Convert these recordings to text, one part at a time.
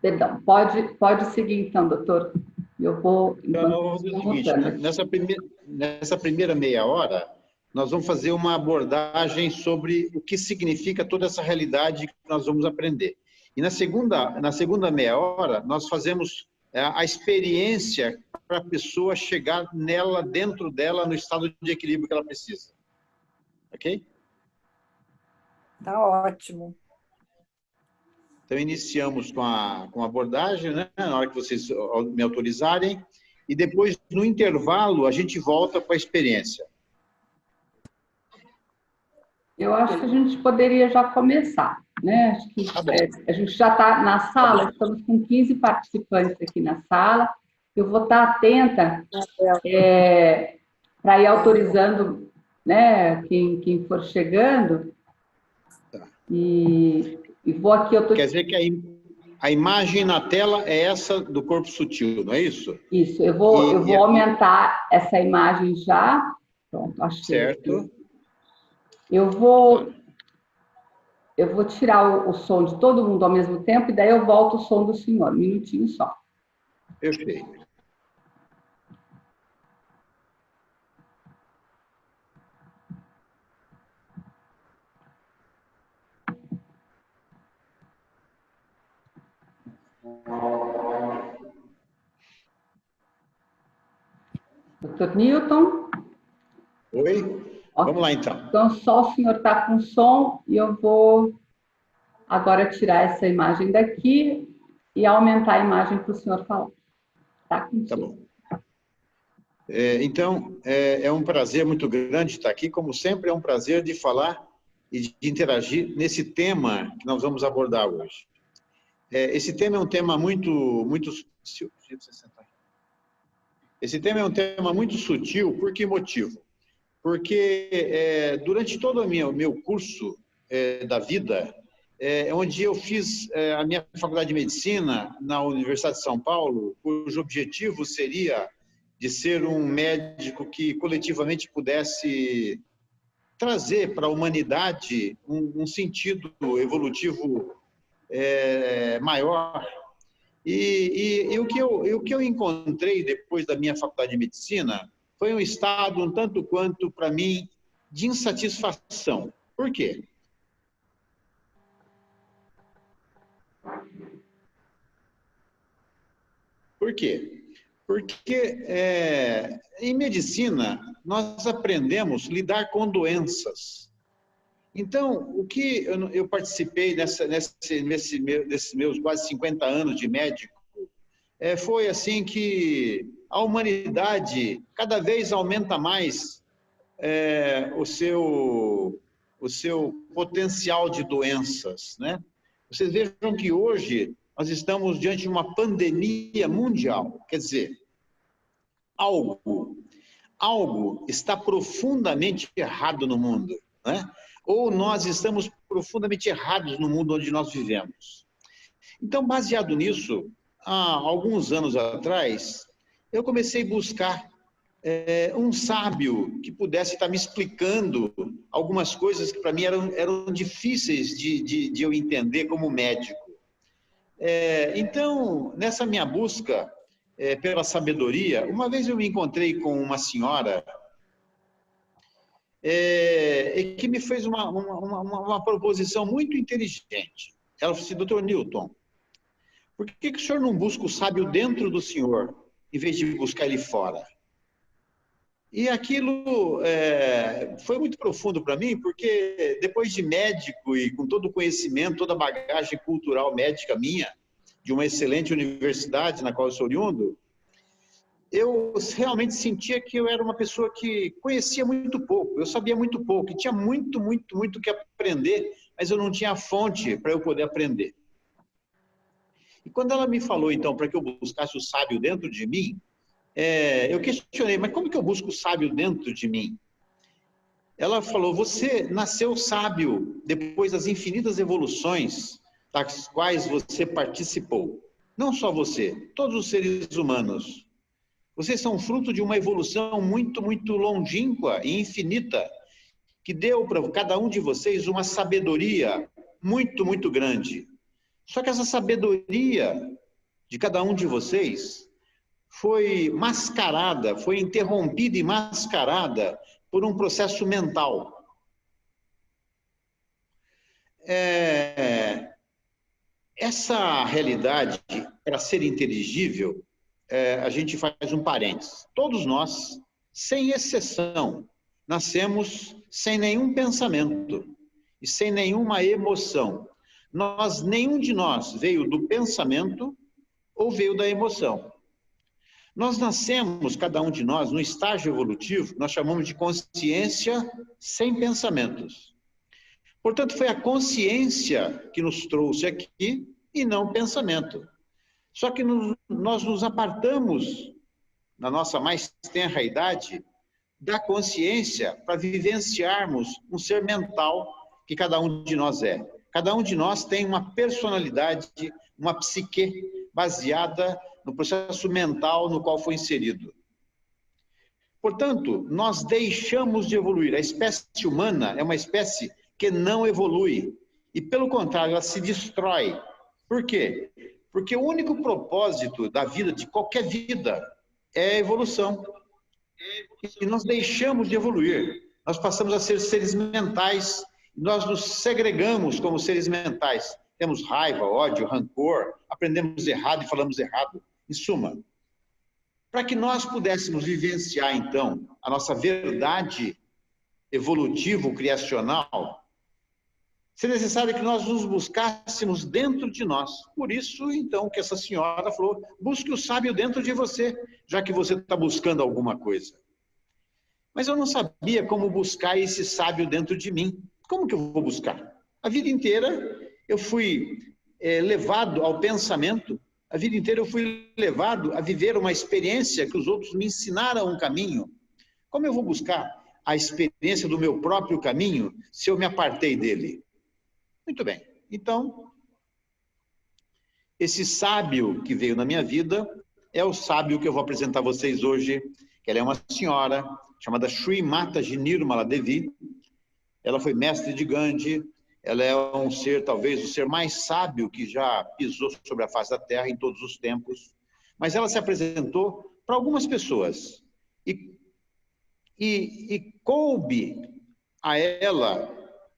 Perdão, pode seguir então, doutor. Eu vou... Então, nós vamos fazer o seguinte, nessa primeira meia hora, nós vamos fazer uma abordagem sobre o que significa toda essa realidade que nós vamos aprender. E na segunda meia hora, nós fazemos a experiência para a pessoa chegar nela, dentro dela, no estado de equilíbrio que ela precisa. Ok? Tá ótimo. Então, iniciamos com a abordagem, né? Na hora que vocês me autorizarem, e depois, no intervalo, a gente volta com a experiência. Eu acho que a gente poderia já começar, né? Acho que a gente já está na sala, estamos com 15 participantes aqui na sala. Eu vou estar atenta para ir autorizando, né, quem for chegando. E vou aqui... Quer dizer que a imagem na tela é essa do corpo sutil, não é isso? Isso, eu vou aumentar essa imagem já. Pronto, achei. Certo. Eu vou tirar o som de todo mundo ao mesmo tempo, e daí eu volto o som do senhor. Um minutinho só. Perfeito. Doutor Newton? Oi? Vamos lá, então. Então, só o senhor está com som, e eu vou agora tirar essa imagem daqui e aumentar a imagem para o senhor falar. Tá bom. Então, é um prazer muito grande estar aqui. Como sempre, é um prazer de falar e de interagir nesse tema que nós vamos abordar hoje. Esse tema é um tema muito sutil. Esse tema é um tema muito sutil. Por que motivo? Porque durante todo o meu curso da vida, onde eu fiz a minha faculdade de medicina na Universidade de São Paulo, cujo objetivo seria de ser um médico que coletivamente pudesse trazer para a humanidade um sentido evolutivo maior. E o que eu encontrei depois da minha faculdade de medicina foi um estado um tanto quanto, para mim, de insatisfação. Por quê? Por quê? Porque em medicina nós aprendemos a lidar com doenças. Então, o que eu participei nesses meus quase 50 anos de médico, foi assim que a humanidade cada vez aumenta mais o seu potencial de doenças, né? Vocês vejam que hoje nós estamos diante de uma pandemia mundial. Quer dizer, algo está profundamente errado no mundo, né? Ou nós estamos profundamente errados no mundo onde nós vivemos. Então, baseado nisso, há alguns anos atrás, eu comecei a buscar um sábio que pudesse estar me explicando algumas coisas que para mim eram difíceis de eu entender como médico. Então, nessa minha busca pela sabedoria, uma vez eu me encontrei com uma senhora que me fez uma proposição muito inteligente. Ela falou assim: doutor Newton, por que o senhor não busca o sábio dentro do senhor, em vez de buscar ele fora? E aquilo foi muito profundo para mim, porque depois de médico e com todo o conhecimento, toda a bagagem cultural médica minha, de uma excelente universidade na qual eu sou oriundo, eu realmente sentia que eu era uma pessoa que conhecia muito pouco, eu sabia muito pouco, e tinha muito que aprender, mas eu não tinha a fonte para eu poder aprender. E quando ela me falou, então, para que eu buscasse o sábio dentro de mim, eu questionei, mas como que eu busco o sábio dentro de mim? Ela falou: você nasceu sábio depois das infinitas evoluções das quais você participou. Não só você, todos os seres humanos. Vocês são fruto de uma evolução muito longínqua e infinita, que deu para cada um de vocês uma sabedoria muito grande. Só que essa sabedoria de cada um de vocês foi mascarada, foi interrompida e mascarada por um processo mental. Essa realidade, para ser inteligível, a gente faz um parênteses. Todos nós, sem exceção, nascemos sem nenhum pensamento e sem nenhuma emoção. Nenhum de nós veio do pensamento ou veio da emoção. Nós nascemos, cada um de nós, no estágio evolutivo, nós chamamos de consciência sem pensamentos. Portanto, foi a consciência que nos trouxe aqui e não o pensamento. Só que nós nos apartamos, na nossa mais tenra idade, da consciência para vivenciarmos um ser mental que cada um de nós é. Cada um de nós tem uma personalidade, uma psique baseada no processo mental no qual foi inserido. Portanto, nós deixamos de evoluir. A espécie humana é uma espécie que não evolui. E, pelo contrário, ela se destrói. Por quê? Porque o único propósito da vida, de qualquer vida, é a evolução. E nós deixamos de evoluir. Nós passamos a ser seres mentais. Nós nos segregamos como seres mentais. Temos raiva, ódio, rancor, aprendemos errado e falamos errado. Em suma, para que nós pudéssemos vivenciar, então, a nossa verdade evolutivo-criacional, seria necessário que nós nos buscássemos dentro de nós. Por isso, então, que essa senhora falou, busque o sábio dentro de você, já que você está buscando alguma coisa. Mas eu não sabia como buscar esse sábio dentro de mim. Como que eu vou buscar? A vida inteira eu fui levado ao pensamento, a vida inteira eu fui levado a viver uma experiência que os outros me ensinaram um caminho. Como eu vou buscar a experiência do meu próprio caminho se eu me apartei dele? Muito bem. Então, esse sábio que veio na minha vida é o sábio que eu vou apresentar a vocês hoje, que ela é uma senhora chamada Shri Mataji Nirmala Devi. Ela foi mestre de Gandhi. Ela é um ser, talvez, o ser mais sábio que já pisou sobre a face da Terra em todos os tempos. Mas ela se apresentou para algumas pessoas. E coube a ela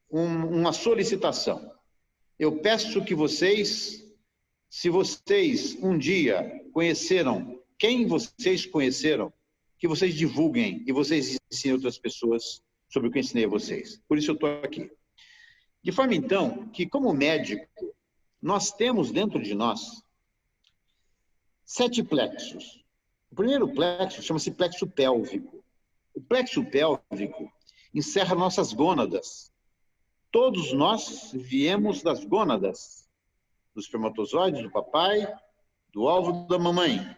uma solicitação. Eu peço que vocês, se vocês um dia conheceram, quem vocês conheceram, que vocês divulguem e vocês ensinem outras pessoas sobre o que eu ensinei a vocês. Por isso eu estou aqui. De forma, então, que como médico, nós temos dentro de nós 7 plexos. O primeiro plexo chama-se plexo pélvico. O plexo pélvico encerra nossas gônadas. Todos nós viemos das gônadas, dos espermatozoides do papai, do óvulo da mamãe.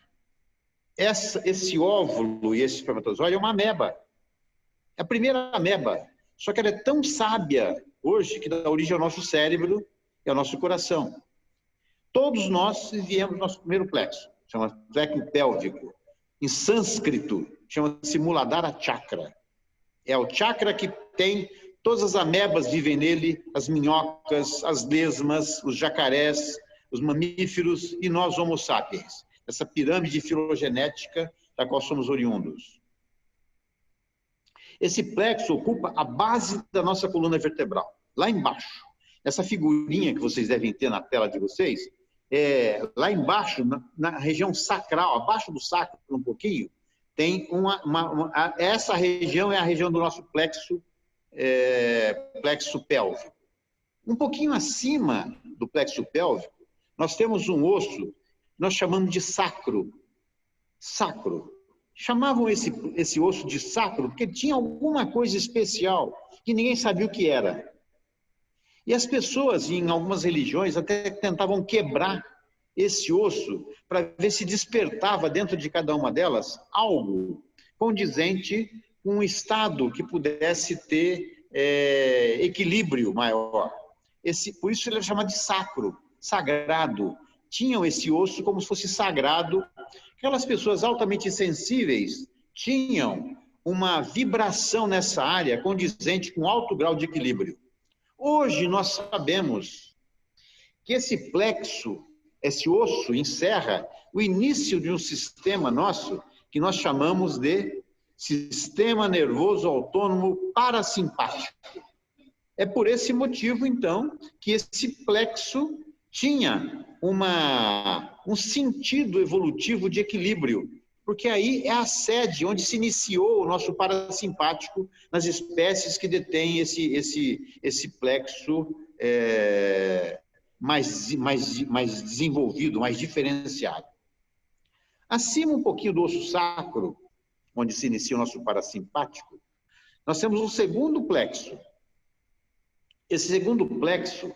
Esse óvulo e esse espermatozoide é uma ameba. É a primeira ameba. Só que ela é tão sábia hoje que dá origem ao nosso cérebro e ao nosso coração. Todos nós viemos do nosso primeiro plexo, chama plexo pélvico. Em sânscrito, chama-se Muladhara Chakra. É o chakra que tem, todas as amebas vivem nele, as minhocas, as lesmas, os jacarés, os mamíferos e nós homo sapiens. Essa pirâmide filogenética da qual somos oriundos. Esse plexo ocupa a base da nossa coluna vertebral, lá embaixo. Essa figurinha que vocês devem ter na tela de vocês, lá embaixo, na região sacral, abaixo do sacro um pouquinho, tem essa região é a região do nosso plexo pélvico. Um pouquinho acima do plexo pélvico, nós temos um osso, nós chamamos de sacro. Sacro. Chamavam esse osso de sacro porque tinha alguma coisa especial que ninguém sabia o que era. E as pessoas, em algumas religiões, até tentavam quebrar esse osso para ver se despertava dentro de cada uma delas algo condizente com um estado que pudesse ter equilíbrio maior. Por isso ele é chamado de sacro, sagrado. Tinham esse osso como se fosse sagrado. Aquelas pessoas altamente sensíveis tinham uma vibração nessa área condizente com alto grau de equilíbrio. Hoje nós sabemos que esse plexo, esse osso, encerra o início de um sistema nosso que nós chamamos de sistema nervoso autônomo parasimpático. É por esse motivo, então, que esse plexo tinha um sentido evolutivo de equilíbrio, porque aí é a sede onde se iniciou o nosso parasimpático nas espécies que detêm esse plexo mais desenvolvido, mais diferenciado. Acima um pouquinho do osso sacro, onde se inicia o nosso parasimpático, nós temos um segundo plexo. Esse segundo plexo,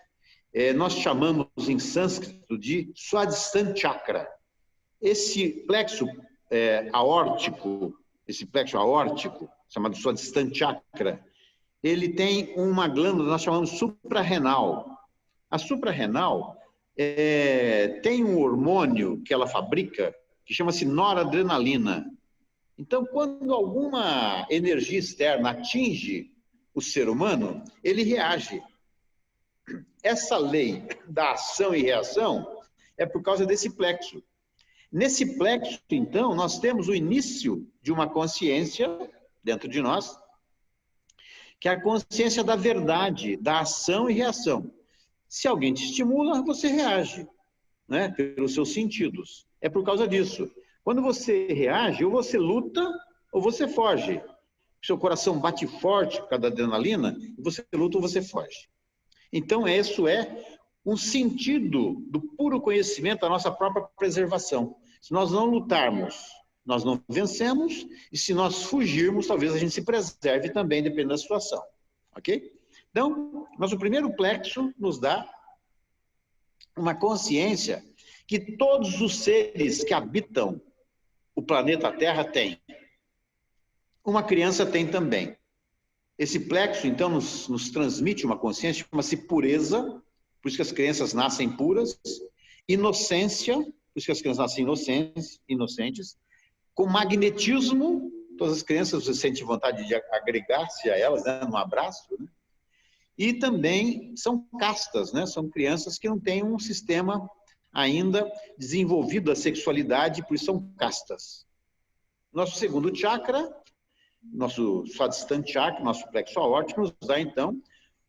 nós chamamos em sânscrito de Swadhisthana Chakra. Esse plexo aórtico, chamado Swadhisthana Chakra, ele tem uma glândula, nós chamamos suprarrenal. A suprarrenal tem um hormônio que ela fabrica, que chama-se noradrenalina. Então, quando alguma energia externa atinge o ser humano, ele reage. Essa lei da ação e reação é por causa desse plexo. Nesse plexo, então, nós temos o início de uma consciência dentro de nós, que é a consciência da verdade, da ação e reação. Se alguém te estimula, você reage, né, pelos seus sentidos. É por causa disso. Quando você reage, ou você luta, ou você foge. Seu coração bate forte por causa da adrenalina, e você luta ou você foge. Então, isso é um sentido do puro conhecimento da nossa própria preservação. Se nós não lutarmos, nós não vencemos, e se nós fugirmos, talvez a gente se preserve também, dependendo da situação. Ok? Então, nosso primeiro plexo nos dá uma consciência que todos os seres que habitam o planeta Terra têm. Uma criança tem também. Esse plexo, então, nos transmite uma consciência, chama-se pureza, por isso que as crianças nascem puras, inocência, por isso que as crianças nascem inocentes, com magnetismo, todas as crianças você sente vontade de agregar-se a elas, né, num abraço, né? E também são castas, né? São crianças que não têm um sistema ainda desenvolvido da sexualidade, por isso são castas. Nosso segundo chakra, nosso Swadhisthana Chakra, nosso plexo aórtico, nos dá, então,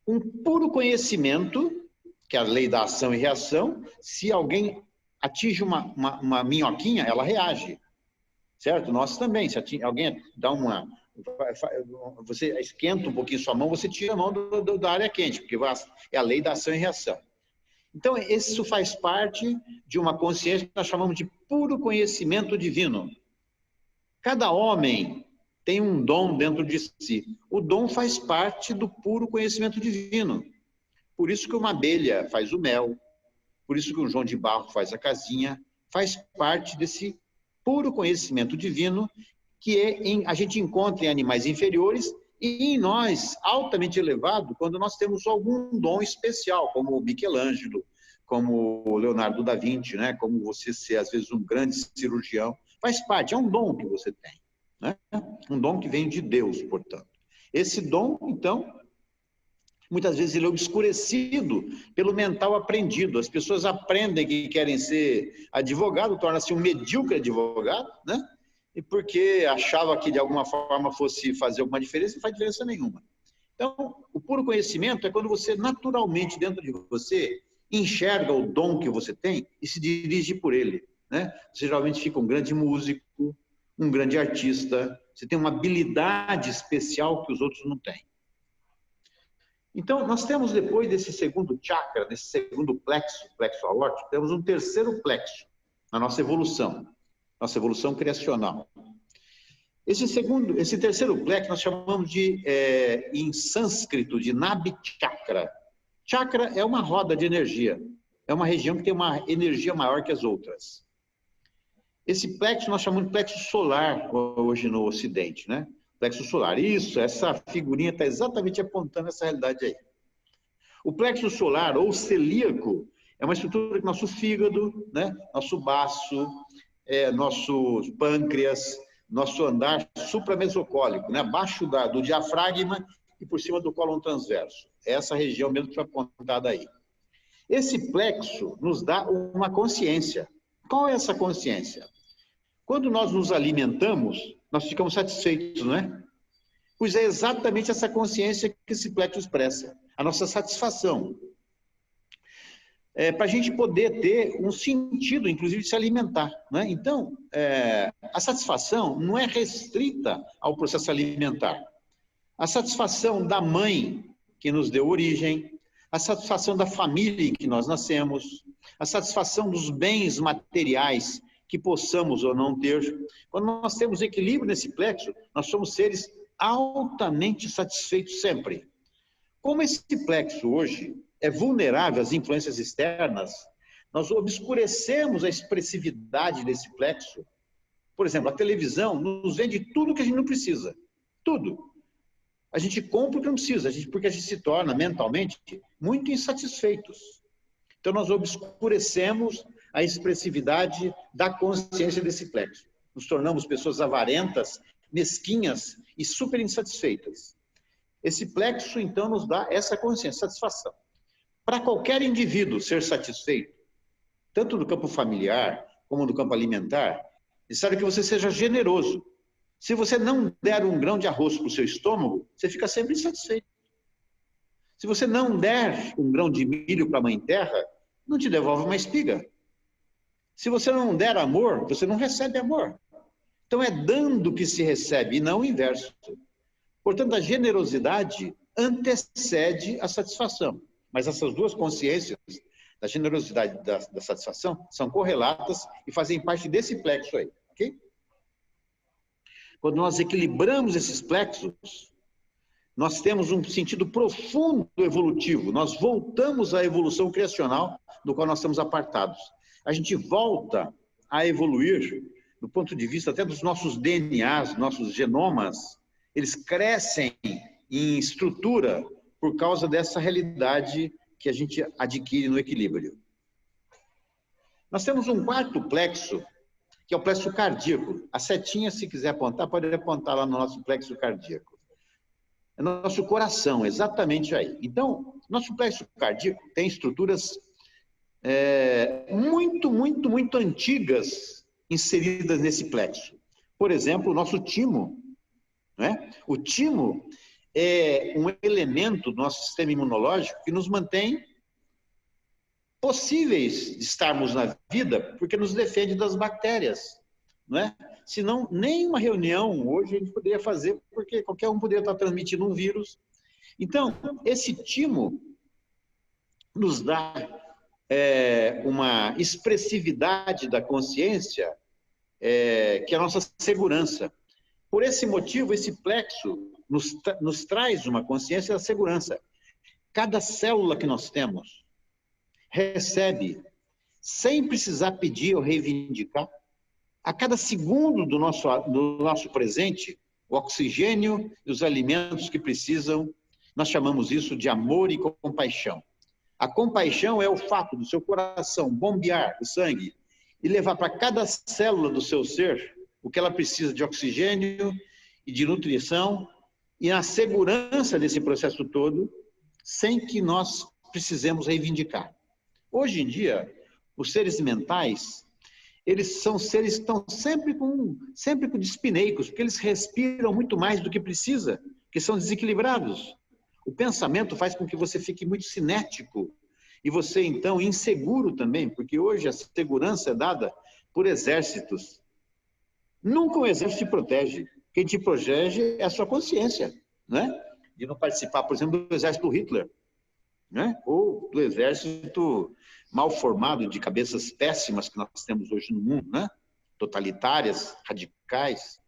um puro conhecimento, que é a lei da ação e reação. Se alguém atinge uma minhoquinha, ela reage, certo? Nós também, se alguém dá você esquenta um pouquinho sua mão, você tira a mão da área quente, porque é a lei da ação e reação. Então, isso faz parte de uma consciência que nós chamamos de puro conhecimento divino. Cada homem tem um dom dentro de si. O dom faz parte do puro conhecimento divino. Por isso que uma abelha faz o mel, por isso que um João de Barro faz a casinha, faz parte desse puro conhecimento divino que a gente encontra em animais inferiores e em nós, altamente elevado, quando nós temos algum dom especial, como o Michelangelo, como o Leonardo da Vinci, né? Como você ser, às vezes, um grande cirurgião. Faz parte, é um dom que você tem, né? Um dom que vem de Deus, portanto. Esse dom, então, muitas vezes ele é obscurecido pelo mental aprendido. As pessoas aprendem que querem ser advogado, torna-se um medíocre advogado, né? E porque achava que de alguma forma fosse fazer alguma diferença, não faz diferença nenhuma. Então, o puro conhecimento é quando você naturalmente, dentro de você, enxerga o dom que você tem e se dirige por ele, né? Você geralmente fica um grande músico, um grande artista, você tem uma habilidade especial que os outros não têm. Então, nós temos depois desse segundo chakra, desse segundo plexo aórtico, temos um terceiro plexo na nossa evolução criacional. Esse terceiro plexo nós chamamos de, em sânscrito, de Nabhi Chakra. Chakra é uma roda de energia, é uma região que tem uma energia maior que as outras. Esse plexo nós chamamos de plexo solar hoje no Ocidente, né? Plexo solar. Isso, essa figurinha está exatamente apontando essa realidade aí. O plexo solar, ou celíaco, é uma estrutura que nosso fígado, né? Nosso baço, nosso pâncreas, nosso andar supramesocólico, né? Abaixo do diafragma e por cima do cólon transverso. Essa região mesmo que foi apontada aí. Esse plexo nos dá uma consciência. Qual é essa consciência? Quando nós nos alimentamos, nós ficamos satisfeitos, não é? Pois é exatamente essa consciência que esse plexo expressa, a nossa satisfação. Para a gente poder ter um sentido, inclusive, de se alimentar, não é? Então, a satisfação não é restrita ao processo alimentar. A satisfação da mãe que nos deu origem, a satisfação da família em que nós nascemos, a satisfação dos bens materiais que possamos ou não ter. Quando nós temos equilíbrio nesse plexo, nós somos seres altamente satisfeitos sempre. Como esse plexo hoje é vulnerável às influências externas, nós obscurecemos a expressividade desse plexo. Por exemplo, a televisão nos vende tudo que a gente não precisa. Tudo. A gente compra o que não precisa, porque a gente se torna mentalmente muito insatisfeitos. Então, nós obscurecemos a expressividade da consciência desse plexo. Nos tornamos pessoas avarentas, mesquinhas e super insatisfeitas. Esse plexo, então, nos dá essa consciência, satisfação. Para qualquer indivíduo ser satisfeito, tanto no campo familiar como no campo alimentar, é necessário que você seja generoso. Se você não der um grão de arroz para o seu estômago, você fica sempre insatisfeito. Se você não der um grão de milho para a mãe terra, não te devolve uma espiga. Se você não der amor, você não recebe amor. Então é dando que se recebe e não o inverso. Portanto, a generosidade antecede a satisfação. Mas essas duas consciências, da generosidade e da satisfação, são correlatas e fazem parte desse plexo aí, ok? Quando nós equilibramos esses plexos, nós temos um sentido profundo evolutivo. Nós voltamos à evolução criacional do qual nós estamos apartados. A gente volta a evoluir do ponto de vista até dos nossos DNAs, nossos genomas. Eles crescem em estrutura por causa dessa realidade que a gente adquire no equilíbrio. Nós temos um quarto plexo, que é o plexo cardíaco. A setinha, se quiser apontar, pode apontar lá no nosso plexo cardíaco. É nosso coração, exatamente aí. Então, nosso plexo cardíaco tem estruturas muito antigas inseridas nesse plexo. Por exemplo, o nosso timo. Né? O timo é um elemento do nosso sistema imunológico que nos mantém possíveis de estarmos na vida, porque nos defende das bactérias, não é? Senão, nem uma reunião hoje a gente poderia fazer, porque qualquer um poderia estar transmitindo um vírus. Então, esse timo nos dá uma expressividade da consciência, que é a nossa segurança. Por esse motivo, esse plexo nos traz uma consciência da segurança. Cada célula que nós temos recebe, sem precisar pedir ou reivindicar, a cada segundo do nosso presente, o oxigênio e os alimentos que precisam. Nós chamamos isso de amor e compaixão. A compaixão é o fato do seu coração bombear o sangue e levar para cada célula do seu ser o que ela precisa de oxigênio e de nutrição, e a segurança desse processo todo, sem que nós precisemos reivindicar. Hoje em dia, os seres mentais, eles são seres que estão sempre com dispineicos, porque eles respiram muito mais do que precisa, que são desequilibrados. O pensamento faz com que você fique muito cinético, e você, então, inseguro também, porque hoje a segurança é dada por exércitos. Nunca um exército te protege. Quem te protege é a sua consciência, né? De não participar, por exemplo, do exército do Hitler, né? Ou do exército mal formado, de cabeças péssimas que nós temos hoje no mundo, né? Totalitárias, radicais.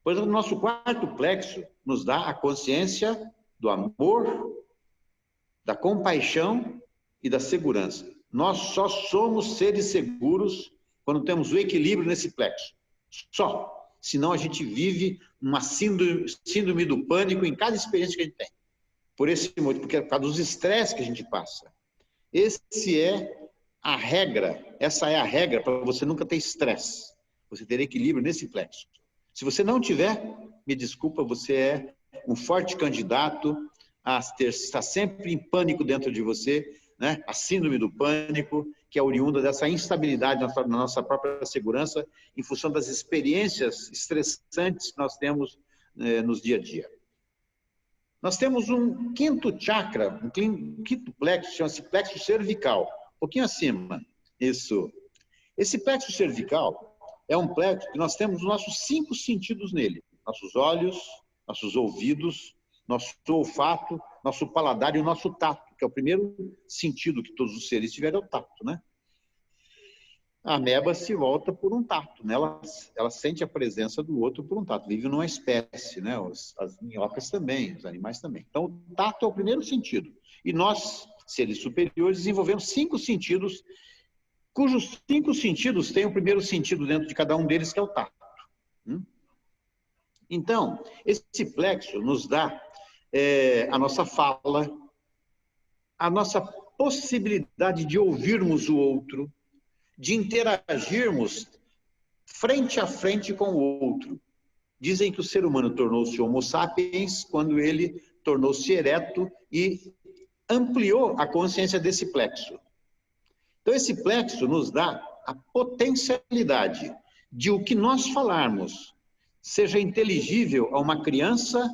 Pois o nosso quarto plexo nos dá a consciência do amor, da compaixão e da segurança. Nós só somos seres seguros quando temos o equilíbrio nesse plexo. Só. Senão a gente vive uma síndrome do pânico em cada experiência que a gente tem. Por esse motivo, porque é por causa dos estresses que a gente passa. Essa é a regra para você nunca ter estresse. Você ter equilíbrio nesse plexo. Se você não tiver, me desculpa, você é um forte candidato a estar sempre em pânico dentro de você, né? A síndrome do pânico, que é oriunda dessa instabilidade na nossa própria segurança, em função das experiências estressantes que nós temos nos dia a dia. Nós temos um quinto chakra, um quinto plexo, chama-se plexo cervical, um pouquinho acima. Isso. Esse plexo cervical é um plexo que nós temos os nossos 5 sentidos nele. Nossos olhos, nossos ouvidos, nosso olfato, nosso paladar e o nosso tato, que é o primeiro sentido que todos os seres tiveram, é o tato, né? A ameba se volta por um tato, né? Ela sente a presença do outro por um tato, vive numa espécie, né? As minhocas também, os animais também. Então, o tato é o primeiro sentido. E nós, seres superiores, desenvolvemos 5 sentidos, cujos 5 sentidos têm o primeiro sentido dentro de cada um deles, que é o tato. Então, esse plexo nos dá a nossa fala, a nossa possibilidade de ouvirmos o outro, de interagirmos frente a frente com o outro. Dizem que o ser humano tornou-se Homo sapiens quando ele tornou-se ereto e ampliou a consciência desse plexo. Então, esse plexo nos dá a potencialidade de o que nós falarmos seja inteligível a uma criança,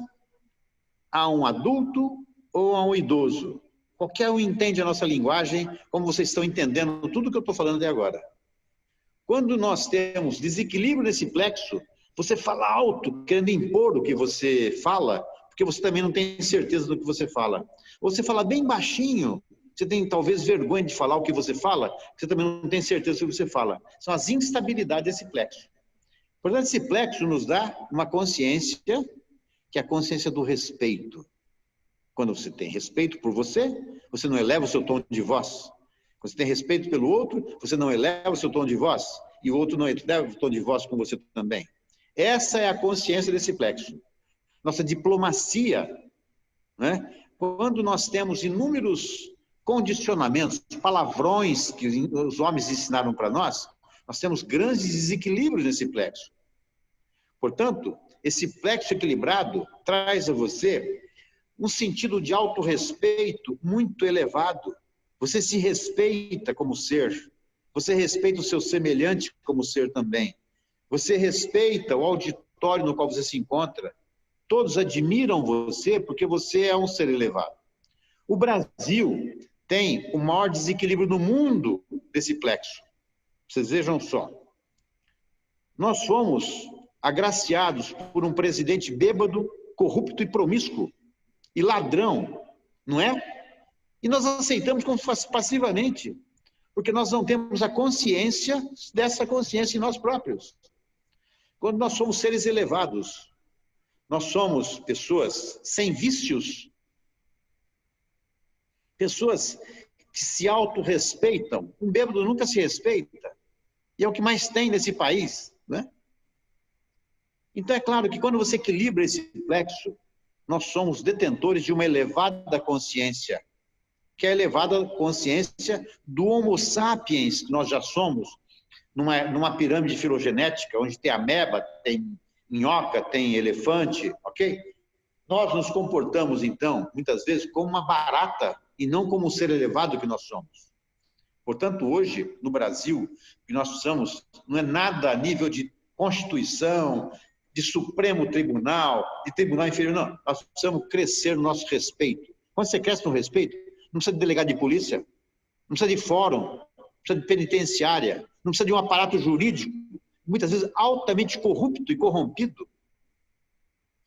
a um adulto ou a um idoso. Qualquer um entende a nossa linguagem, como vocês estão entendendo tudo que eu estou falando até agora. Quando nós temos desequilíbrio nesse plexo, você fala alto, querendo impor o que você fala, porque você também não tem certeza do que você fala. Ou você fala bem baixinho, você tem talvez vergonha de falar o que você fala, você também não tem certeza do que você fala. São as instabilidades desse plexo. Portanto, esse plexo nos dá uma consciência, que é a consciência do respeito. Quando você tem respeito por você, você não eleva o seu tom de voz. Quando você tem respeito pelo outro, você não eleva o seu tom de voz. E o outro não eleva o tom de voz com você também. Essa é a consciência desse plexo. Nossa diplomacia, né? Quando nós temos inúmeros condicionamentos, palavrões que os homens ensinaram para nós temos grandes desequilíbrios nesse plexo. Portanto, esse plexo equilibrado traz a você um sentido de autorrespeito muito elevado. Você se respeita como ser. Você respeita o seu semelhante como ser também. Você respeita o auditório no qual você se encontra. Todos admiram você porque você é um ser elevado. O Brasil tem o maior desequilíbrio no mundo desse plexo. Vocês vejam só. Nós fomos agraciados por um presidente bêbado, corrupto e promíscuo. E ladrão, não é? E nós aceitamos como passivamente, porque nós não temos a consciência dessa consciência em nós próprios. Quando nós somos seres elevados, nós somos pessoas sem vícios, pessoas que se autorrespeitam. Um bêbado nunca se respeita, e é o que mais tem nesse país, né? Então é claro que quando você equilibra esse plexo, nós somos detentores de uma elevada consciência, que é a elevada consciência do Homo sapiens, que nós já somos, numa pirâmide filogenética, onde tem ameba, tem minhoca, tem elefante, ok? Nós nos comportamos, então, muitas vezes, como uma barata e não como um ser elevado que nós somos. Portanto, hoje, no Brasil, o que nós precisamos não é nada a nível de Constituição, de Supremo Tribunal, de Tribunal Inferior, não. Nós precisamos crescer no nosso respeito. Quando você cresce no respeito, não precisa de delegado de polícia, não precisa de fórum, não precisa de penitenciária, não precisa de um aparato jurídico, muitas vezes altamente corrupto e corrompido,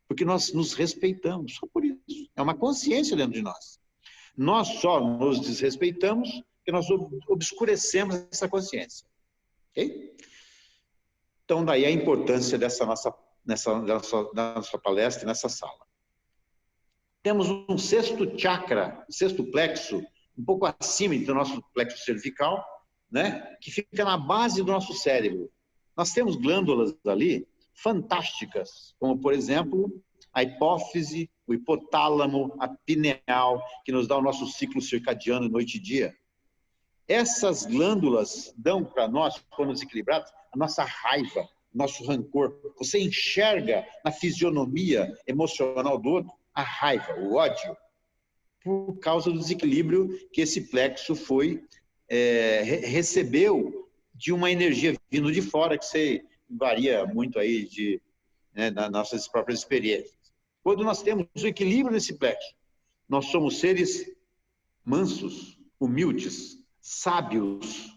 porque nós nos respeitamos, só por isso. É uma consciência dentro de nós. Nós só nos desrespeitamos porque nós obscurecemos essa consciência. Ok? Então, daí a importância dessa nossa palestra, nessa sala. Temos um sexto chakra, um sexto plexo, um pouco acima do nosso plexo cervical, né? Que fica na base do nosso cérebro. Nós temos glândulas ali fantásticas, como, por exemplo, a hipófise, o hipotálamo, a pineal, que nos dá o nosso ciclo circadiano noite e dia. Essas glândulas dão para nós, quando desequilibrados, a nossa raiva, nosso rancor. Você enxerga na fisionomia emocional do outro a raiva, o ódio. por causa do desequilíbrio que esse plexo recebeu de uma energia vindo de fora, que você varia muito aí das nossas próprias experiências. Quando nós temos o equilíbrio nesse plexo, nós somos seres mansos, humildes, sábios.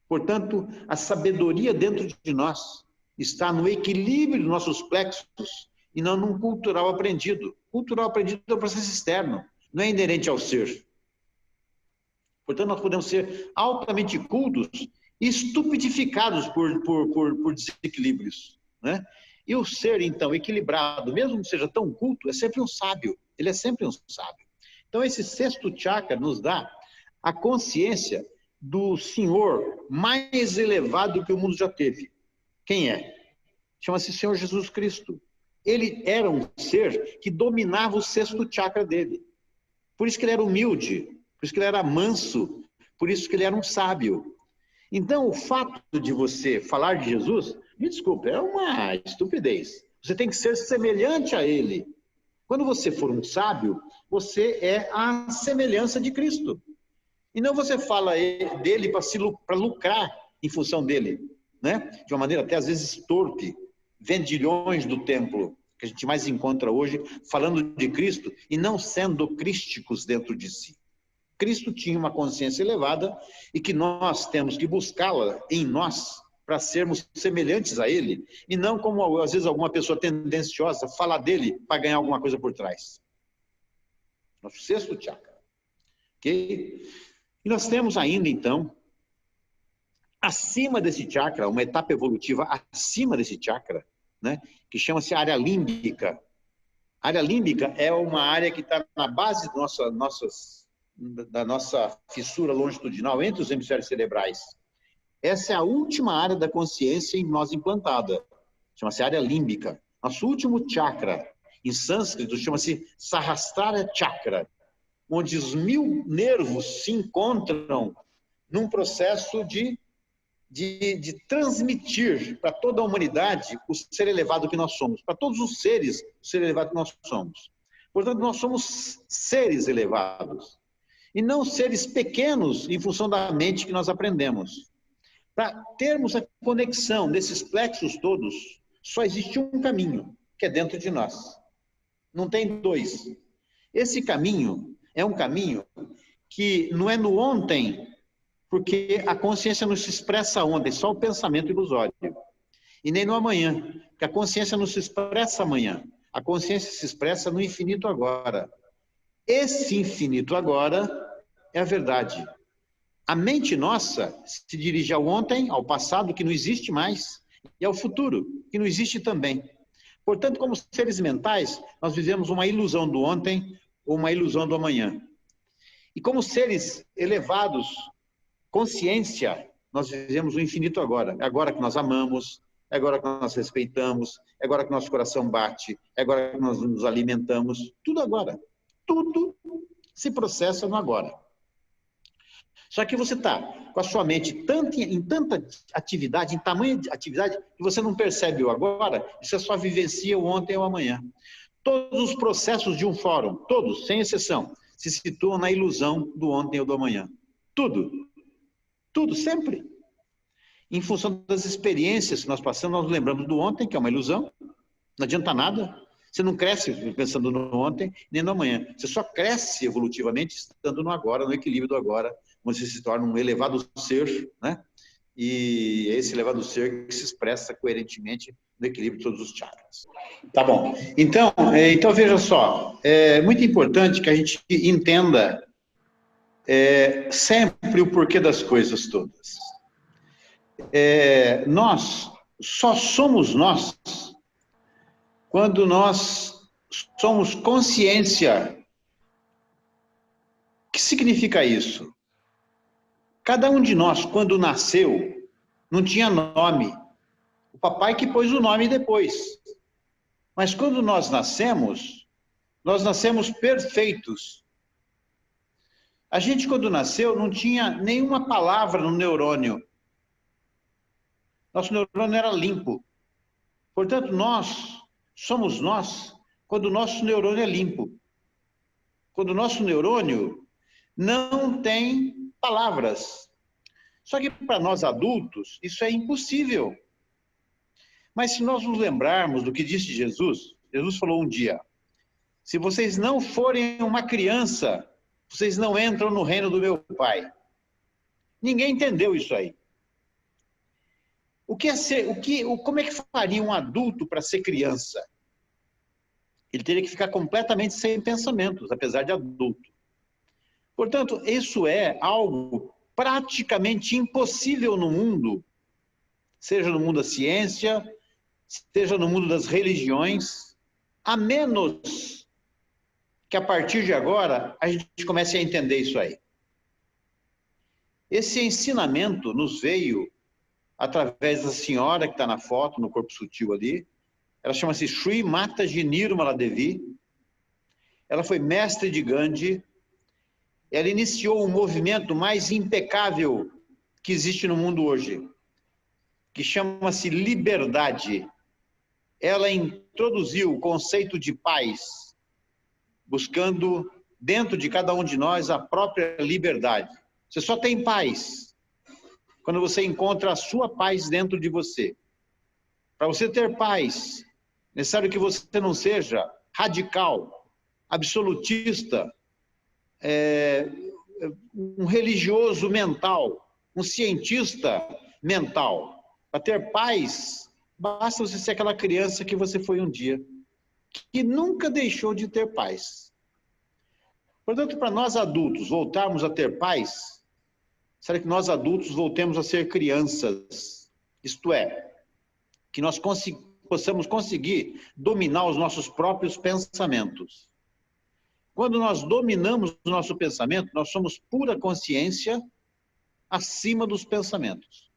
Portanto, a sabedoria dentro de nós está no equilíbrio dos nossos plexos e não num cultural aprendido. Cultural aprendido é um processo externo, não é inerente ao ser. Portanto, nós podemos ser altamente cultos e estupidificados por desequilíbrios, né? E o ser, então, equilibrado, mesmo que seja tão culto, é sempre um sábio. Ele é sempre um sábio. Então, esse sexto chakra nos dá a consciência do Senhor mais elevado que o mundo já teve. Quem é? Chama-se Senhor Jesus Cristo. Ele era um ser que dominava o sexto chakra dele. Por isso que ele era humilde, por isso que ele era manso, por isso que ele era um sábio. Então, o fato de você falar de Jesus, me desculpe, é uma estupidez. Você tem que ser semelhante a ele. Quando você for um sábio, você é a semelhança de Cristo. E não você fala dele para lucrar em função dele, né? De uma maneira até às vezes torpe, vendilhões do templo, que a gente mais encontra hoje, falando de Cristo e não sendo crísticos dentro de si. Cristo tinha uma consciência elevada e que nós temos que buscá-la em nós para sermos semelhantes a ele e não como às vezes alguma pessoa tendenciosa falar dele para ganhar alguma coisa por trás. Nosso sexto chakra. Ok? E nós temos ainda, então, acima desse chakra, uma etapa evolutiva acima desse chakra, né, que chama-se área límbica. A área límbica é uma área que está na base da nossa fissura longitudinal entre os hemisférios cerebrais. Essa é a última área da consciência em nós implantada. Chama-se área límbica. Nosso último chakra, em sânscrito, chama-se Sahasrara Chakra, onde os 1000 nervos se encontram num processo de transmitir para toda a humanidade o ser elevado que nós somos, para todos os seres o ser elevado que nós somos. Portanto, nós somos seres elevados, e não seres pequenos em função da mente que nós aprendemos. Para termos a conexão desses plexos todos, só existe um caminho, que é dentro de nós. Não tem dois. Esse caminho é um caminho que não é no ontem, porque a consciência não se expressa ontem, só o pensamento ilusório. E nem no amanhã, porque a consciência não se expressa amanhã. A consciência se expressa no infinito agora. Esse infinito agora é a verdade. A mente nossa se dirige ao ontem, ao passado, que não existe mais, e ao futuro, que não existe também. Portanto, como seres mentais, nós vivemos uma ilusão do ontem ou uma ilusão do amanhã. E como seres elevados, consciência, nós vivemos o infinito agora. É agora que nós amamos, é agora que nós respeitamos, é agora que nosso coração bate, é agora que nós nos alimentamos. Tudo agora. Tudo se processa no agora. Só que você está com a sua mente em tanta atividade, em tamanho de atividade, que você não percebe o agora, e você só vivencia o ontem ou amanhã. Todos os processos de um fórum, todos, sem exceção, se situam na ilusão do ontem ou do amanhã. Tudo. Tudo, sempre. Em função das experiências que nós passamos, nós lembramos do ontem, que é uma ilusão. Não adianta nada. Você não cresce pensando no ontem, nem no amanhã. Você só cresce evolutivamente estando no agora, no equilíbrio do agora, onde você se torna um elevado ser, né? E é esse elevado ser que se expressa coerentemente no equilíbrio de todos os chakras. Tá bom. Então veja só, é muito importante que a gente entenda sempre o porquê das coisas todas. Nós só somos nós quando nós somos consciência. O que significa isso? Cada um de nós, quando nasceu, não tinha nome. O papai que pôs o nome depois. Mas quando nós nascemos perfeitos. A gente, quando nasceu, não tinha nenhuma palavra no neurônio. Nosso neurônio era limpo. Portanto, nós somos nós quando o nosso neurônio é limpo. quando o nosso neurônio não tem palavras. Só que para nós adultos, isso é impossível. Mas se nós nos lembrarmos do que disse Jesus, Jesus falou um dia, se vocês não forem uma criança, vocês não entram no reino do meu Pai. Ninguém entendeu isso aí. Como é que faria um adulto para ser criança? Ele teria que ficar completamente sem pensamentos, apesar de adulto. Portanto, isso é algo praticamente impossível no mundo, seja no mundo da ciência, seja no mundo das religiões, a menos que a partir de agora a gente comece a entender isso aí. Esse ensinamento nos veio através da senhora que está na foto, no corpo sutil ali. Ela chama-se Sri Mataji Nirmala Devi. Ela foi mestre de Gandhi. Ela iniciou o movimento mais impecável que existe no mundo hoje, que chama-se liberdade. Ela introduziu o conceito de paz, buscando dentro de cada um de nós a própria liberdade. Você só tem paz quando você encontra a sua paz dentro de você. Para você ter paz, é necessário que você não seja radical, absolutista, um religioso mental, um cientista mental. Para ter paz, basta você ser aquela criança que você foi um dia, que nunca deixou de ter paz. Portanto, para nós adultos voltarmos a ter paz, será que nós adultos voltemos a ser crianças? Isto é, que nós possamos conseguir dominar os nossos próprios pensamentos. Quando nós dominamos o nosso pensamento, nós somos pura consciência acima dos pensamentos.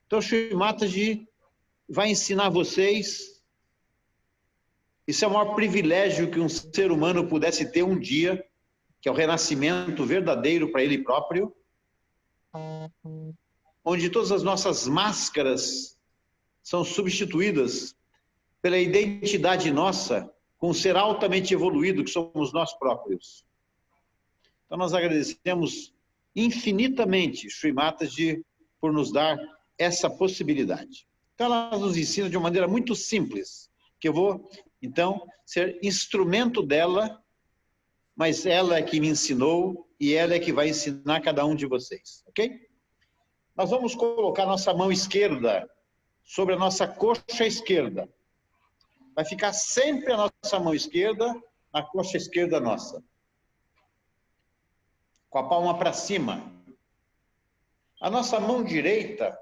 Então, Sri Mataji vai ensinar vocês. Isso é o maior privilégio que um ser humano pudesse ter um dia, que é o renascimento verdadeiro para ele próprio, onde todas as nossas máscaras são substituídas pela identidade nossa, com um ser altamente evoluído que somos nós próprios. Então nós agradecemos infinitamente Sri Mataji por nos dar essa possibilidade. Então ela nos ensina de uma maneira muito simples, que eu vou, então, ser instrumento dela, mas ela é que me ensinou e ela é que vai ensinar cada um de vocês, ok? Nós vamos colocar nossa mão esquerda sobre a nossa coxa esquerda. Vai ficar sempre a nossa mão esquerda na coxa esquerda nossa. Com a palma para cima. A nossa mão direita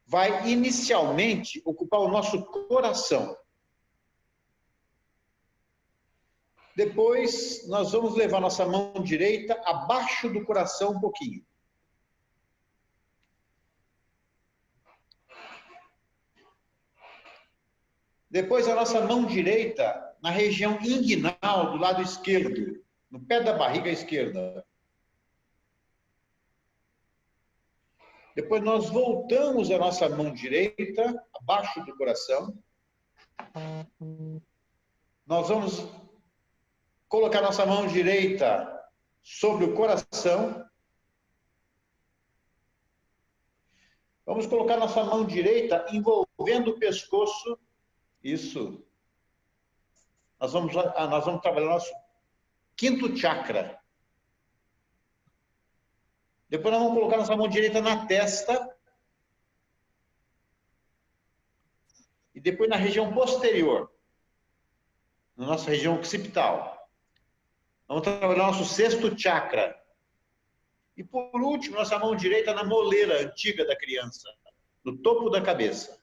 vai inicialmente ocupar o nosso coração. Depois, nós vamos levar nossa mão direita abaixo do coração um pouquinho. Depois, a nossa mão direita na região inguinal do lado esquerdo, no pé da barriga esquerda. Depois, nós voltamos a nossa mão direita abaixo do coração. Nós vamos colocar nossa mão direita sobre o coração. Vamos colocar nossa mão direita envolvendo o pescoço. Isso. Nós vamos trabalhar nosso quinto chakra. Depois nós vamos colocar nossa mão direita na testa. E depois na região posterior. Na nossa região occipital. Vamos trabalhar nosso sexto chakra. E por último, nossa mão direita na moleira antiga da criança. No topo da cabeça.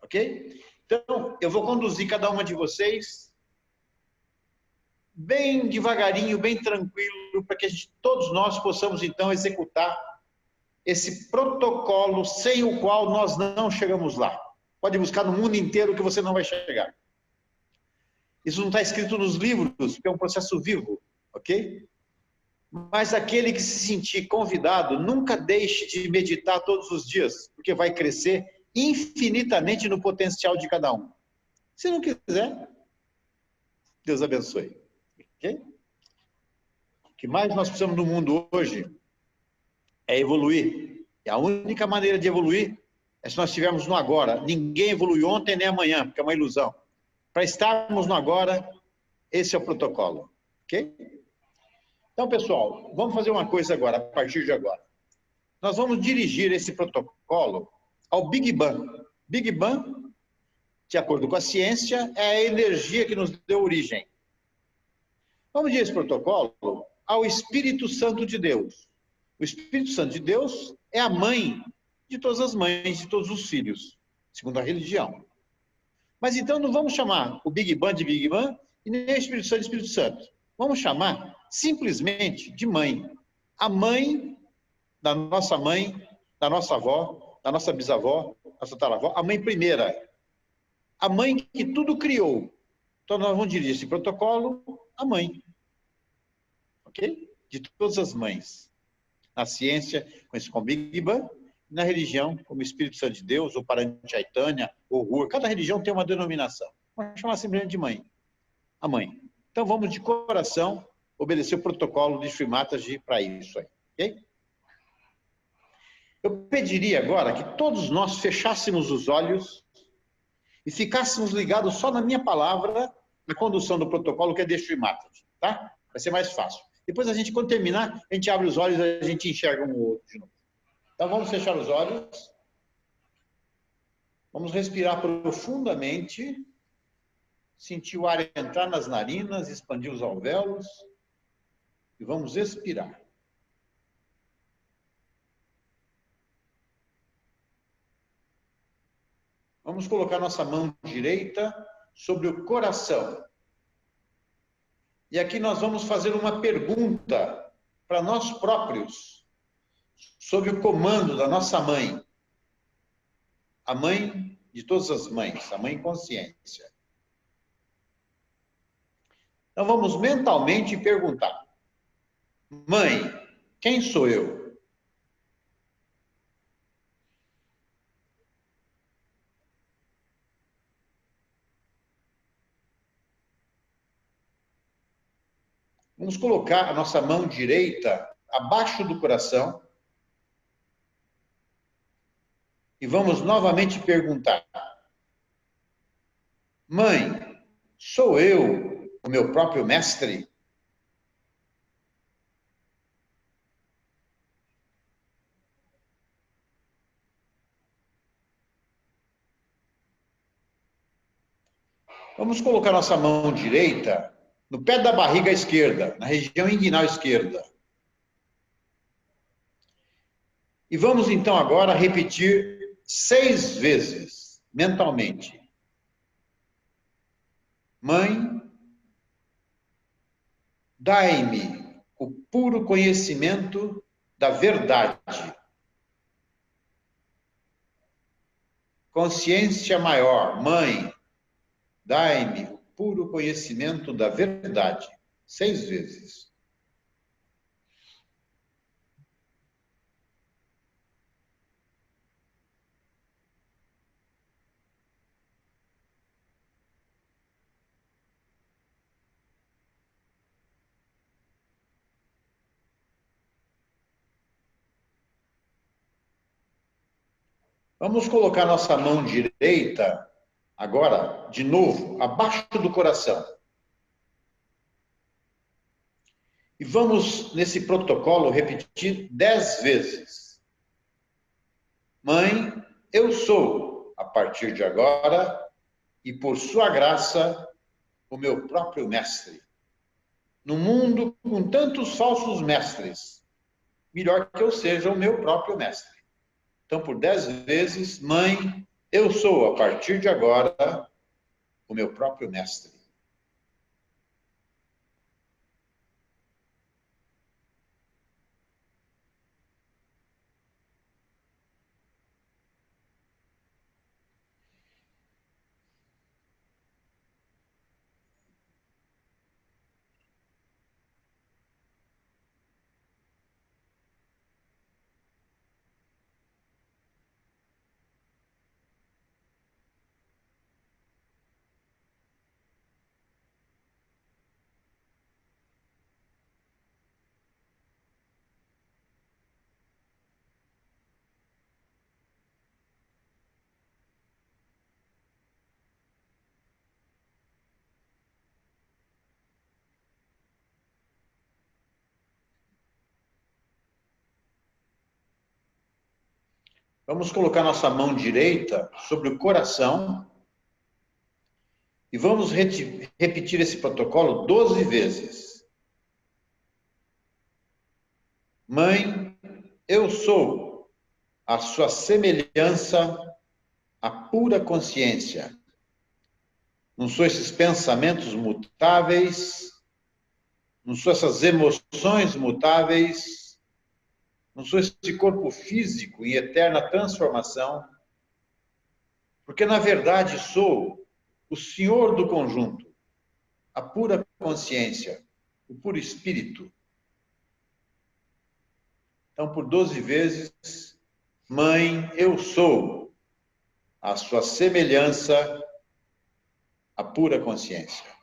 Ok? Então, eu vou conduzir cada uma de vocês bem devagarinho, bem tranquilo, para que todos nós possamos, então, executar esse protocolo sem o qual nós não chegamos lá. Pode buscar no mundo inteiro que você não vai chegar. Isso não está escrito nos livros, porque é um processo vivo, ok? Mas aquele que se sentir convidado, nunca deixe de meditar todos os dias, porque vai crescer infinitamente no potencial de cada um. Se não quiser, Deus abençoe. Ok? que mais nós precisamos no mundo hoje é evoluir. E a única maneira de evoluir é se nós estivermos no agora. Ninguém evolui ontem nem amanhã, porque é uma ilusão. Para estarmos no agora, esse é o protocolo. Ok? Então, pessoal, vamos fazer uma coisa agora, a partir de agora. Nós vamos dirigir esse protocolo ao Big Bang. Big Bang, de acordo com a ciência, é a energia que nos deu origem. Vamos dirigir esse protocolo ao Espírito Santo de Deus. O Espírito Santo de Deus é a mãe de todas as mães, de todos os filhos, segundo a religião. Mas então não vamos chamar o Big Bang de Big Bang e nem o Espírito Santo de Espírito Santo. Vamos chamar simplesmente de mãe. A mãe, da nossa avó, da nossa bisavó, da nossa tataravó, a mãe primeira. A mãe que tudo criou. Então nós vamos dirigir esse protocolo à mãe. Ok? De todas as mães. Na ciência, conhecido como Big Bang, na religião, como Espírito Santo de Deus, ou Paranchaitanya, ou Rua. Cada religião tem uma denominação. Vamos chamar simplesmente de mãe. A mãe. Então vamos de coração obedecer o protocolo de Sri Mataji para isso aí. Ok? Eu pediria agora que todos nós fechássemos os olhos e ficássemos ligados só na minha palavra, na condução do protocolo, que é de Sri Mataji, tá? Vai ser mais fácil. Depois a gente, quando terminar, a gente abre os olhos e a gente enxerga um ou outro de novo. Então vamos fechar os olhos. Vamos respirar profundamente. Sentir o ar entrar nas narinas, expandir os alvéolos. E vamos expirar. Vamos colocar nossa mão direita sobre o coração. E aqui nós vamos fazer uma pergunta para nós próprios, sob o comando da nossa mãe. A mãe de todas as mães, a mãe consciência. Então vamos mentalmente perguntar. Mãe, quem sou eu? Vamos colocar a nossa mão direita abaixo do coração e vamos novamente perguntar. Mãe, sou eu o meu próprio mestre? Vamos colocar nossa mão direita no pé da barriga esquerda, na região inguinal esquerda. E vamos então agora repetir 6 vezes, mentalmente. Mãe, dai-me o puro conhecimento da verdade. Consciência maior, mãe, dai-me o puro conhecimento da verdade. 6 vezes. Vamos colocar nossa mão direita, agora, de novo, abaixo do coração. E vamos, nesse protocolo, repetir 10 vezes. Mãe, eu sou, a partir de agora, e por sua graça, o meu próprio mestre. No mundo com tantos falsos mestres, melhor que eu seja o meu próprio mestre. Então, por 10 vezes, mãe, eu sou, a partir de agora, o meu próprio mestre. Vamos colocar nossa mão direita sobre o coração e vamos repetir esse protocolo 12 vezes. Mãe, eu sou a sua semelhança, a pura consciência. Não sou esses pensamentos mutáveis, não sou essas emoções mutáveis, não sou esse corpo físico em eterna transformação, porque na verdade sou o Senhor do conjunto, a pura consciência, o puro espírito. Então, por 12 vezes, mãe, eu sou a sua semelhança, a pura consciência.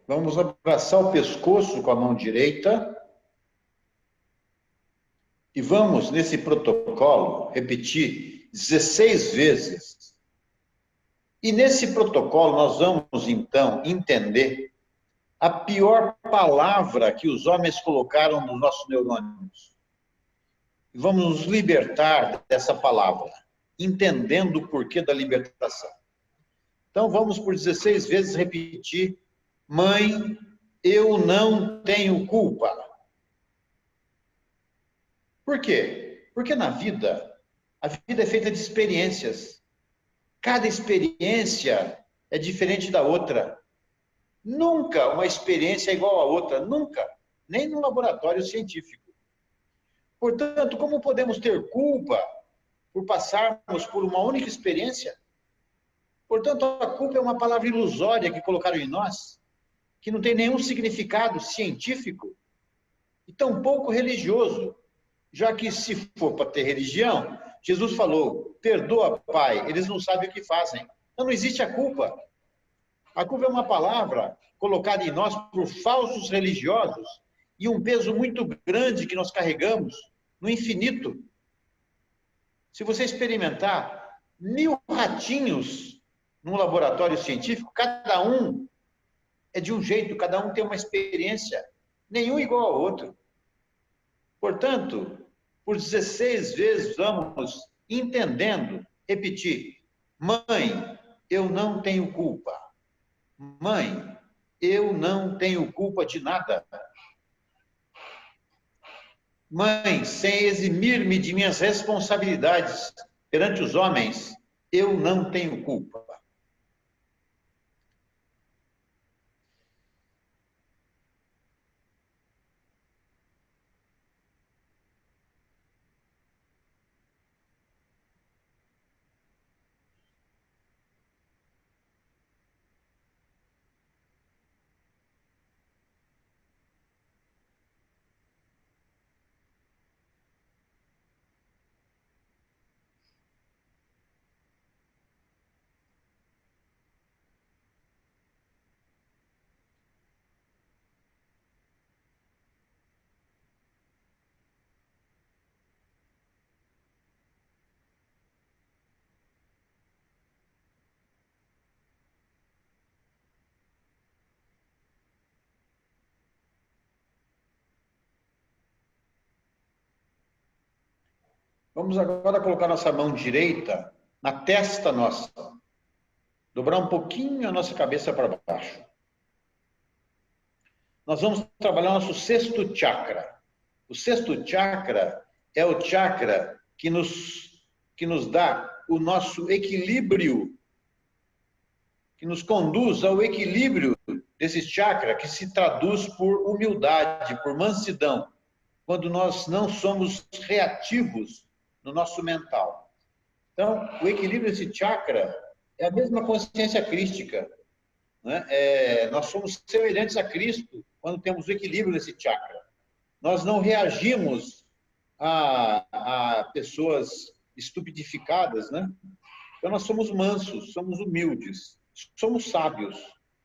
Vamos abraçar o pescoço com a mão direita e vamos, nesse protocolo, repetir 16 vezes. E nesse protocolo nós vamos, então, entender a pior palavra que os homens colocaram nos nossos neurônios. E vamos nos libertar dessa palavra, entendendo o porquê da libertação. Então, vamos por 16 vezes repetir: mãe, eu não tenho culpa. Por quê? Porque na vida, a vida é feita de experiências. Cada experiência é diferente da outra. Nunca uma experiência é igual à outra, nunca. Nem no laboratório científico. Portanto, como podemos ter culpa por passarmos por uma única experiência? Portanto, a culpa é uma palavra ilusória que colocaram em nós, que não tem nenhum significado científico e tampouco religioso, já que se for para ter religião, Jesus falou, perdoa, Pai, eles não sabem o que fazem. Então não existe a culpa. A culpa é uma palavra colocada em nós por falsos religiosos e um peso muito grande que nós carregamos no infinito. Se você experimentar 1000 ratinhos num laboratório científico, cada um é de um jeito, cada um tem uma experiência, nenhum igual ao outro. Portanto, por 16 vezes vamos entendendo, repetir: mãe, eu não tenho culpa. Mãe, eu não tenho culpa de nada. Mãe, sem eximir-me de minhas responsabilidades perante os homens, eu não tenho culpa. Vamos agora colocar nossa mão direita na testa nossa. Dobrar um pouquinho a nossa cabeça para baixo. Nós vamos trabalhar nosso sexto chakra. O sexto chakra é o chakra que nos dá o nosso equilíbrio que nos conduz ao equilíbrio desse chakra, que se traduz por humildade, por mansidão, quando nós não somos reativos no nosso mental. Então, o equilíbrio desse chakra é a mesma consciência crística, né? Nós somos semelhantes a Cristo quando temos o equilíbrio desse chakra. Nós não reagimos a pessoas estupidificadas, né? Então, nós somos mansos, somos humildes, somos sábios.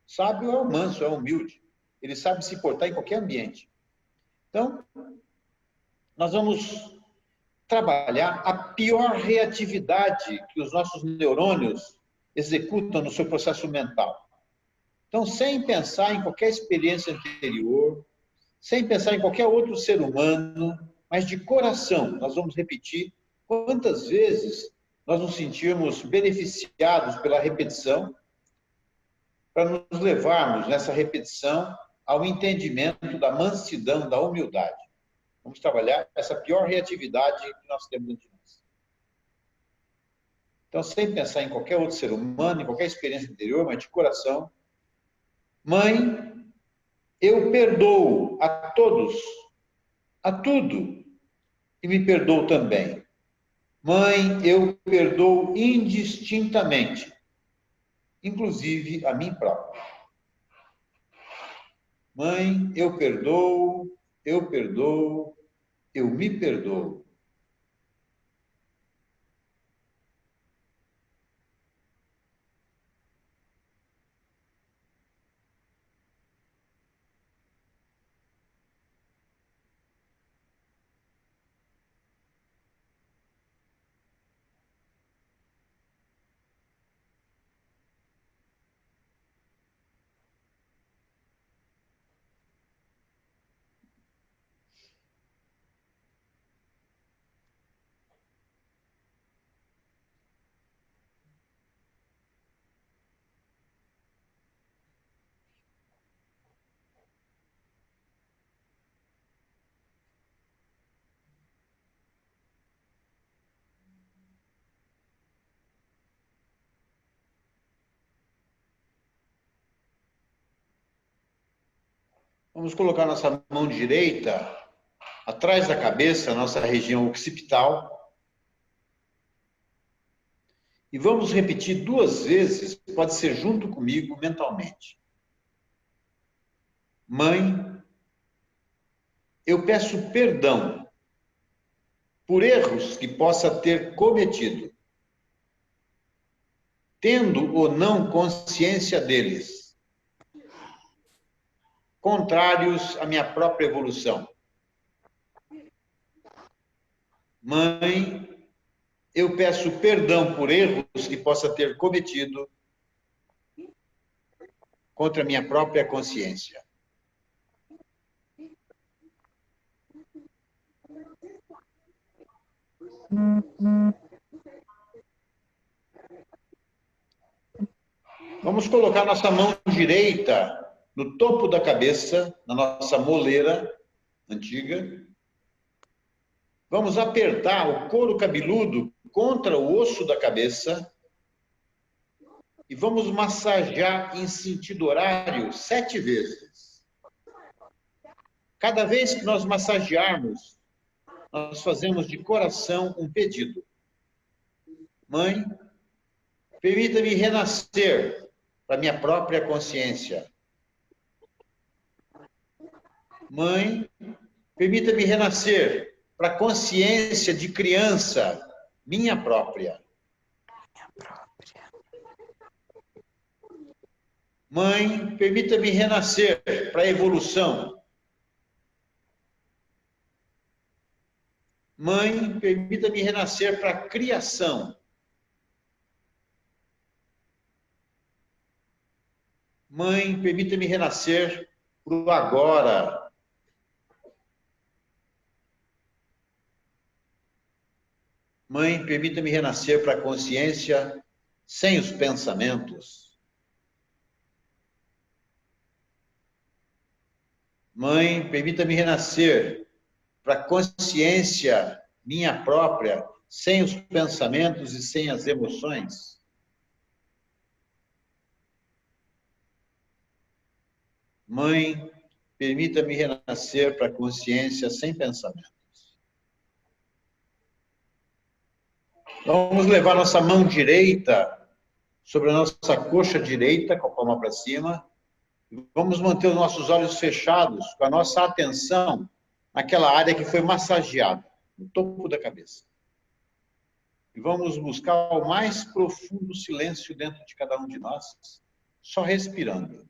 Sábio é o manso, é o humilde. Ele sabe se portar em qualquer ambiente. Então, nós vamos trabalhar a pior reatividade que os nossos neurônios executam no seu processo mental. Então, sem pensar em qualquer experiência anterior, sem pensar em qualquer outro ser humano, mas de coração, nós vamos repetir quantas vezes nós nos sentirmos beneficiados pela repetição, para nos levarmos nessa repetição ao entendimento da mansidão, da humildade. Vamos trabalhar essa pior reatividade que nós temos dentro de nós. Então, sem pensar em qualquer outro ser humano, em qualquer experiência anterior, mas de coração. Mãe, eu perdoo a todos, a tudo, e me perdoo também. Mãe, eu perdoo indistintamente, inclusive a mim próprio. Mãe, eu perdoo, eu me perdoo. Vamos colocar nossa mão direita atrás da cabeça, nossa região occipital. E vamos repetir 2 vezes, pode ser junto comigo mentalmente. Mãe, eu peço perdão por erros que possa ter cometido, tendo ou não consciência deles, contrários à minha própria evolução. Mãe, eu peço perdão por erros que possa ter cometido contra a minha própria consciência. Vamos colocar nossa mão direita no topo da cabeça, na nossa moleira antiga. Vamos apertar o couro cabeludo contra o osso da cabeça e vamos massagear em sentido horário 7 vezes. Cada vez que nós massagearmos, nós fazemos de coração um pedido. Mãe, permita-me renascer para minha própria consciência. Mãe, permita-me renascer para a consciência de criança, minha própria. Mãe, permita-me renascer para a evolução. Mãe, permita-me renascer para a criação. Mãe, permita-me renascer para o agora. Mãe, permita-me renascer para a consciência sem os pensamentos. Mãe, permita-me renascer para a consciência minha própria, sem os pensamentos e sem as emoções. Mãe, permita-me renascer para a consciência sem pensamento. Vamos levar nossa mão direita sobre a nossa coxa direita, com a palma para cima. Vamos manter os nossos olhos fechados, com a nossa atenção naquela área que foi massageada, no topo da cabeça. E vamos buscar o mais profundo silêncio dentro de cada um de nós, só respirando.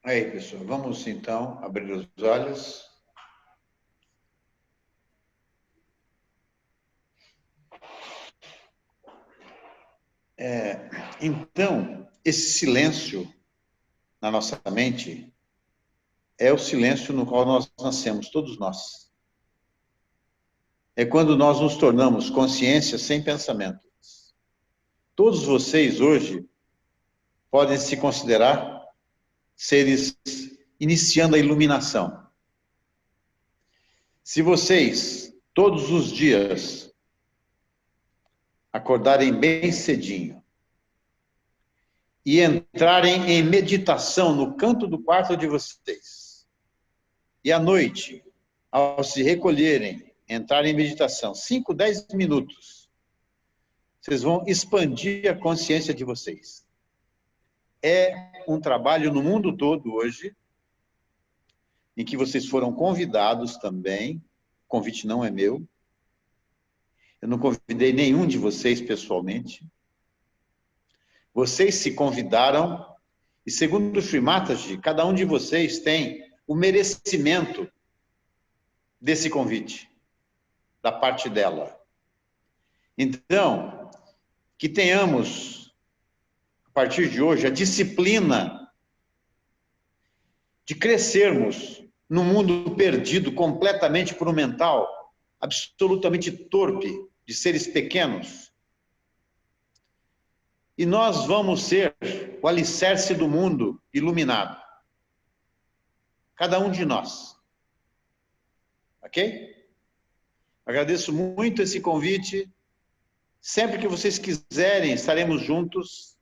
Aí, pessoal, vamos então abrir os olhos. Então, esse silêncio na nossa mente é o silêncio no qual nós nascemos, todos nós. É quando nós nos tornamos consciência sem pensamentos. Todos vocês hoje podem se considerar seres iniciando a iluminação. Se vocês, todos os dias, acordarem bem cedinho e entrarem em meditação no canto do quarto de vocês, e à noite, ao se recolherem, entrarem em meditação, 5, 10 minutos, vocês vão expandir a consciência de vocês. É um trabalho no mundo todo hoje, em que vocês foram convidados também, o convite não é meu, eu não convidei nenhum de vocês pessoalmente, vocês se convidaram, e segundo o Sri Mataji, cada um de vocês tem o merecimento desse convite, da parte dela. Então, que tenhamos, a partir de hoje, a disciplina de crescermos num mundo perdido completamente por um mental absolutamente torpe, de seres pequenos. E nós vamos ser o alicerce do mundo iluminado. Cada um de nós. Ok? Agradeço muito esse convite. Sempre que vocês quiserem, estaremos juntos.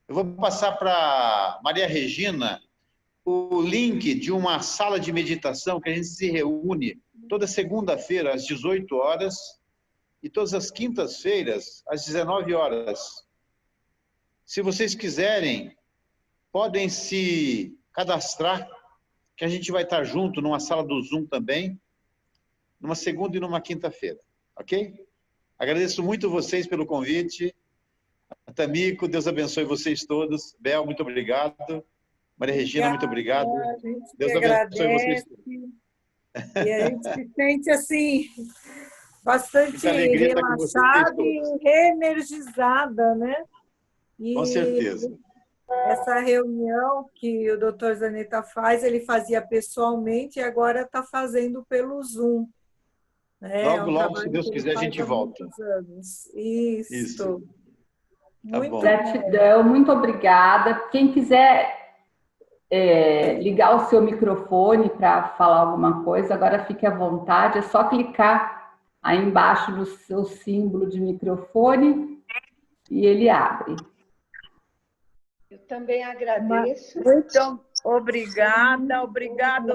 Eu vou passar para Maria Regina o link de uma sala de meditação que a gente se reúne toda segunda-feira às 18 horas e todas as quintas-feiras às 19 horas. Se vocês quiserem, podem se cadastrar, que a gente vai estar junto numa sala do Zoom também, numa segunda e numa quinta-feira, ok? Agradeço muito vocês pelo convite. Tamico, Deus abençoe vocês todos. Bel, muito obrigado. Maria Regina, muito obrigado. A gente Deus que abençoe vocês agradece. todos. E a gente se sente assim, bastante Muita alegria estar com vocês relaxada todos. e reenergizada, né? E Com certeza. essa reunião que o doutor Zanetta faz, ele fazia pessoalmente e agora está fazendo pelo Zoom. Né? Logo, logo, se Deus quiser, a gente volta. Isso. Tá Muito bom. Gratidão, muito obrigada. Quem quiser ligar o seu microfone para falar alguma coisa, agora fique à vontade, é só clicar aí embaixo do seu símbolo de microfone e ele abre. Eu também agradeço. Muito obrigada,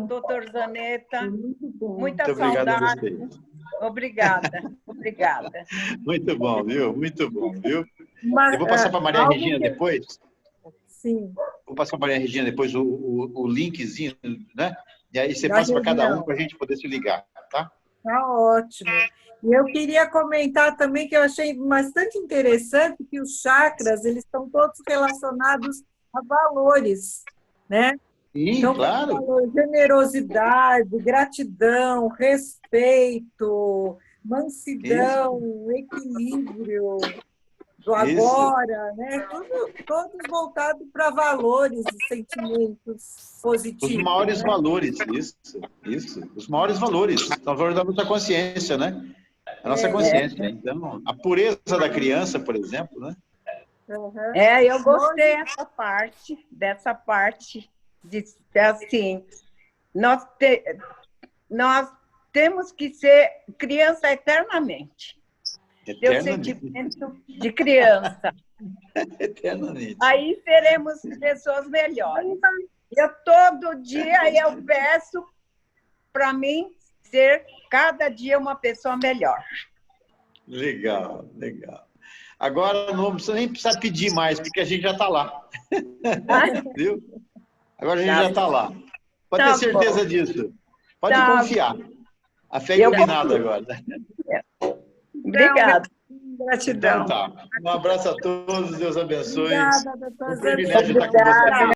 doutor Zanetta. Muita Muito obrigado a saudade. vocês. Obrigada. Muito bom, viu? Muito bom, viu? Mas, Eu vou passar para a Maria algo Regina que- depois. Sim. Vou passar para a Maria Regina depois o linkzinho, né? E aí você Da passa para cada reunião. um para a gente poder se ligar, tá? Tá ótimo. E eu queria comentar também que eu achei bastante interessante que os chakras, eles estão todos relacionados a valores, né? Sim, Então, claro. valor, generosidade, gratidão, respeito, mansidão, equilíbrio, do agora, né? Todos voltados para valores e sentimentos positivos. Os maiores né? valores, isso. Os maiores valores. São os valores da nossa consciência, né? A nossa consciência. Então, a pureza da criança, por exemplo, né? Uhum. Eu gostei dessa parte de ser assim. Nós temos que ser criança eternamente. Ter o Eternamente. sentimento de criança. Eternamente. Aí seremos pessoas melhores. Todo dia eu peço para mim ser cada dia uma pessoa melhor. Legal. Agora não nem precisa pedir mais, porque a gente já está lá. Viu? Agora a gente já está lá. Pode ter certeza disso. Pode confiar. A fé é iluminada agora. Obrigada. Gratidão. Então tá. Um abraço a todos, Deus abençoe. Obrigada, doutor Um privilégio estar com Zanetta. vocês.